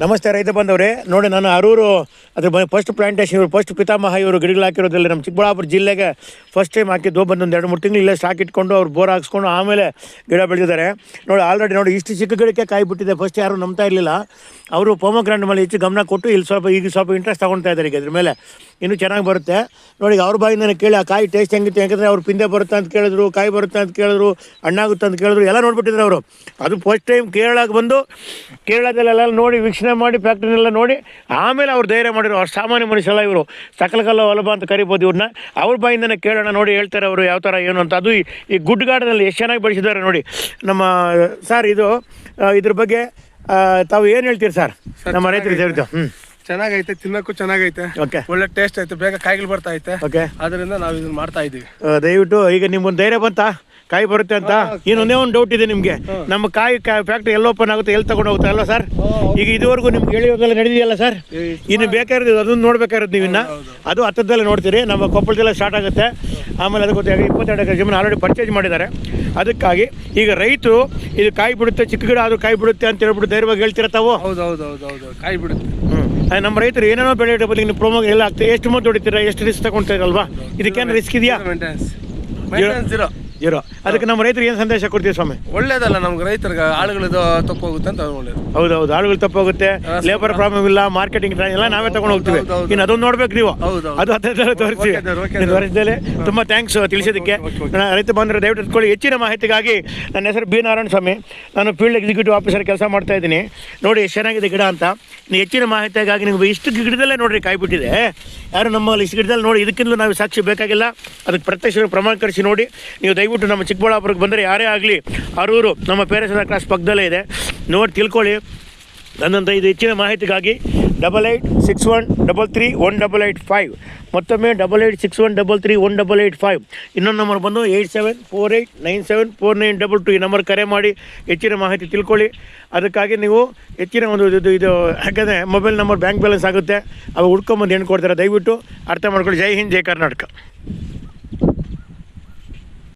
ನಮಸ್ತೆ ರೈತ ಬಂದವ್ರೆ. ನೋಡಿ ನಾನು ಅರೂರು ಅದ್ರ ಫಸ್ಟ್ ಪ್ಲಾಂಟೇಶನ್ ಇವರು ಫಸ್ಟ್ ಪಿತಾಮಹ ಇವರು ಗಿಡಗಳು ಹಾಕಿರೋದಿಲ್ಲ. ನಮ್ಮ ಚಿಕ್ಕಬಳ್ಳಾಪುರ ಜಿಲ್ಲೆಗೆ ಫಸ್ಟ್ ಟೈಮ್ ಹಾಕಿದ್ದು. ಬಂದೊಂದು 2-3 ತಿಂಗಳು ಇಲ್ಲೇ ಸ್ಟಾಕ್ ಇಟ್ಕೊಂಡು ಅವ್ರು ಬೋರ್ ಹಾಕ್ಸ್ಕೊಂಡು ಆಮೇಲೆ ಗಿಡ ಬೆಳೆದಿದ್ದಾರೆ. ನೋಡಿ ಆಲ್ರೆಡಿ ನೋಡಿ ಇಷ್ಟು ಚಿಕ್ಕ ಗಿಡಕ್ಕೆ ಕಾಯಿ ಬಿಟ್ಟಿದೆ. ಫಸ್ಟ್ ಯಾರು ನಂಬ್ತಾ ಇರಲಿಲ್ಲ. ಅವರು ಪೊಮೊಗ್ರಾನೇಟ್ ಮೇಲೆ ಹೆಚ್ಚು ಗಮನ ಕೊಟ್ಟು ಇಲ್ಲಿ ಸ್ವಲ್ಪ ಇಂಟ್ರೆಸ್ಟ್ ತೊಗೊಳ್ತಾ ಇದ್ದಾರೆ. ಈಗ ಇದ್ರ ಮೇಲೆ ಇನ್ನೂ ಚೆನ್ನಾಗಿ ಬರುತ್ತೆ. ನೋಡಿ ಅವ್ರ ಬಾಯಿಂದ ಕೇಳಿ ಆ ಕಾಯಿ ಟೇಸ್ಟ್ ಹೆಂಗಿತ್ತು, ಯಾಕಂದರೆ ಅವ್ರು ಪಿಂದೆ ಬರುತ್ತೆ ಅಂತ ಕೇಳಿದ್ರು, ಕಾಯಿ ಬರುತ್ತೆ ಅಂತ ಕೇಳಿದ್ರು, ಹಣ್ಣಾಗುತ್ತೆ ಅಂತ ಕೇಳಿದ್ರು, ಎಲ್ಲ ನೋಡ್ಬಿಟ್ಟಿದ್ರು ಅವರು. ಅದು ಫಸ್ಟ್ ಟೈಮ್ ಕೇರಳಕ್ಕೆ ಬಂದು ಕೇರಳದಲ್ಲೆಲ್ಲ ನೋಡಿ ವೀಕ್ಷಣೆ ಮಾಡಿ ಫ್ಯಾಕ್ಟ್ರಿನೆಲ್ಲ ನೋಡಿ ಆಮೇಲೆ ಅವ್ರು ಧೈರ್ಯ ಮಾಡಿದ್ರು. ಅವ್ರು ಸಾಮಾನ್ಯ ಮನುಷ್ಯಲ್ಲ ಇವರು, ಸಕಲಕಲ್ಲ ಒಲಬ ಅಂತ ಕರಿಬೋದು ಇವ್ರನ್ನ. ಅವ್ರ ಬಾಯಿಂದನೇ ಕೇಳೋಣ, ನೋಡಿ ಹೇಳ್ತಾರೆ ಅವರು ಯಾವ ಥರ ಏನು ಅಂತ. ಅದು ಈ ಗುಡ್ ಗಾರ್ಡನಲ್ಲಿ ಎಷ್ಟು ಚೆನ್ನಾಗಿ ಬೆಳೆಸಿದ್ದಾರೆ ನೋಡಿ ನಮ್ಮ ಸರ್. ಇದ್ರ ಬಗ್ಗೆ ತಾವು ಏನು ಹೇಳ್ತೀರಿ ಸರ್ ನಮ್ಮ ರೈತರಿಗೆ ಹೇಳ್ತು? ಚೆನ್ನಾಗೈತೆ, ತಿನ್ನಕ್ಕೂ ಚೆನ್ನಾಗೈತೆ, ಓಕೆ, ಒಳ್ಳೆ ಟೇಸ್ಟ್ ಐತೆ, ಬೇಗ ಕಾಯಿಗಳು ಬರ್ತಾ ಐತೆ. ಓಕೆ, ಅದರಿಂದ ನಾವು ಇದನ್ನ ಮಾಡ್ತಾ ಇದೀವಿ. ದಯವಿಟ್ಟು ಈಗ ನಿಮ್ಗೊಂದು ಧೈರ್ಯ ಬಂತಾ ಕಾಯಿ ಬರುತ್ತೆ ಅಂತ? ಇನ್ನೊಂದೇ ಒಂದು ಡೌಟ್ ಇದೆ ನಿಮಗೆ. ನಮ್ಮ ಕಾಯಿ ಫ್ಯಾಕ್ಟ್ರಿ ಎಲ್ಲಿ ಓಪನ್ ಆಗುತ್ತೆ, ಎಲ್ಲಿ ತಗೊಂಡು ಹೋಗುತ್ತೆ ಅಲ್ವಾ ಸರ್? ಈಗ ಇದುವರೆಗೂ ನಿಮ್ಗೆ ಹೇಳಿಯೋದೆಲ್ಲ ನಡೆದಿದೆಯಲ್ಲ ಸರ್? ಇನ್ನು ಬೇಕಾಗಿರೋದು ಅದನ್ನು ನೋಡ್ಬೇಕಾಗಿರೋದು ನೀವು ಇನ್ನು. ಅದು ಹತ್ತದಲ್ಲೇ ನೋಡ್ತೀರಿ. ನಮ್ಮ ಕೊಪ್ಪಳದಲ್ಲೇ ಸ್ಟಾರ್ಟ್ ಆಗುತ್ತೆ. ಆಮೇಲೆ ಅದಕ್ಕೆ 22 ಎಕರೆ ಜಮೀನು ಆಲ್ರೆಡಿ ಪರ್ಚೇಸ್ ಮಾಡಿದ್ದಾರೆ. ಅದಕ್ಕಾಗಿ ಈಗ ರೈತರು ಇದು ಕಾಯಿ ಬಿಡುತ್ತೆ, ಚಿಕ್ಕ ಗಿಡ ಆದರೂ ಕಾಯಿ ಬಿಡುತ್ತೆ ಅಂತ ಹೇಳ್ಬಿಟ್ಟು ಧೈರ್ಯವಾಗಿ ಹೇಳ್ತೀರ ತಾವು? ಹೌದು, ಕಾಯಿ ಬಿಡುತ್ತೆ. ನಮ್ಮ ರೈತರು ಏನೇನೋ ಬೆಳೆ ಬದಲಿಗೆ ನೀವು ಪ್ರೊಮೋ ಎಲ್ಲ ಆಗ್ತದೆ. ಎಷ್ಟು ಮಂತ್ ಹೊಡಿತೀರಾ, ಎಷ್ಟು ರಿಸ್ಕ್ ತಗೊಳ್ತೀರಲ್ವಾ? ಇದಕ್ಕೇನು ರಿಸ್ಕ್ ಇದೆಯಾ? ಜೀರೋ. ಅದಕ್ಕೆ ನಮ್ಮ ರೈತರಿಗೆ ಏನು ಸಂದೇಶ ಕೊಡ್ತೀವಿ ಸ್ವಾಮಿ? ಒಳ್ಳೇದಲ್ಲ ನಮ್ಗೆ ರೈತರಿಗೆ, ಆಳುಗಳದ್ದು ತಪ್ಪೋಗುತ್ತೆ ಅಂತ ಒಳ್ಳೇದು. ಹೌದೌದು, ಆಳುಗಳು ತಪ್ಪೋಗುತ್ತೆ, ಲೇಬರ್ ಪ್ರಾಬ್ಲಮ್ ಇಲ್ಲ, ಮಾರ್ಕೆಟಿಂಗ್ ಎಲ್ಲ ನಾವೇ ತಗೊಂಡು ಹೋಗ್ತೀವಿ. ಇನ್ನು ಅದೊಂದು ನೋಡ್ಬೇಕು ನೀವು. ಅದು ಹತ್ತಿರದಲ್ಲೇ ತೋರಿಸಿ ವರ್ಷದಲ್ಲಿ. ತುಂಬ ಥ್ಯಾಂಕ್ಸ್ ತಿಳಿಸೋದಕ್ಕೆ. ರೈತ ಬಂದರೆ ದಯವಿಟ್ಟು ಇಟ್ಕೊಳ್ಳಿ. ಹೆಚ್ಚಿನ ಮಾಹಿತಿಗಾಗಿ ನನ್ನ ಹೆಸರು ಬಿ ನಾರಾಯಣ ಸ್ವಾಮಿ. ನಾನು ಫೀಲ್ಡ್ ಎಕ್ಸಿಕ್ಯೂಟಿವ್ ಆಫೀಸರ್ ಕೆಲಸ ಮಾಡ್ತಾ ಇದ್ದೀನಿ. ನೋಡಿ ಎಷ್ಟು ಚೆನ್ನಾಗಿದೆ ಗಿಡ ಅಂತ. ನೀವು ಹೆಚ್ಚಿನ ಮಾಹಿತಿಗಾಗಿ ನಿಮಗೆ ಇಷ್ಟು ಗಿಡದಲ್ಲೇ ನೋಡಿರಿ ಕಾಯಿ ಬಿಟ್ಟಿದೆ. ಯಾರು ನಮ್ಮಲ್ಲಿ ಇಷ್ಟು ಗಿಡದಲ್ಲಿ ನೋಡಿ, ಇದಕ್ಕಿಂತಲೂ ನಾವು ಸಾಕ್ಷಿ ಬೇಕಾಗಿಲ್ಲ. ಅದಕ್ಕೆ ಪ್ರತ್ಯಕ್ಷ ಪ್ರಮಾಣೀಕರಿಸಿ ನೋಡಿ. ನೀವು ದಯವಿಟ್ಟು ನಮ್ಮ ಚಿಕ್ಕಬಳ್ಳಾಪುರಕ್ಕೆ ಬಂದರೆ ಯಾರೇ ಆಗಲಿ, ಅರೂರು ನಮ್ಮ ಪೇರೆಸದ ಕ್ರಾಸ್ ಪಕ್ಕದಲ್ಲೇ ಇದೆ, ನೋಡಿ ತಿಳ್ಕೊಳ್ಳಿ. ನನ್ನಂತ ಇದು ಹೆಚ್ಚಿನ ಮಾಹಿತಿಗಾಗಿ 8861331885, ಮತ್ತೊಮ್ಮೆ 8861331885. ಇನ್ನೊಂದು ನಂಬರ್ ಬಂದು 8748974922. ಈ ನಂಬರ್ ಕರೆ ಮಾಡಿ ಹೆಚ್ಚಿನ ಮಾಹಿತಿ ತಿಳ್ಕೊಳ್ಳಿ. ಅದಕ್ಕಾಗಿ ನೀವು ಹೆಚ್ಚಿನ ಒಂದು ಇದು ಯಾಕಂದರೆ ಮೊಬೈಲ್ ನಂಬರ್ ಬ್ಯಾಂಕ್ ಬ್ಯಾಲೆನ್ಸ್ ಆಗುತ್ತೆ, ಅವು ಹುಡ್ಕೊಂಬಂದು ಹೆಣ್ಣು ಕೊಡ್ತಾರೆ. ದಯವಿಟ್ಟು ಅರ್ಥ ಮಾಡ್ಕೊಳ್ಳಿ. ಜೈ ಹಿಂದ್, ಜೈ ಕರ್ನಾಟಕ.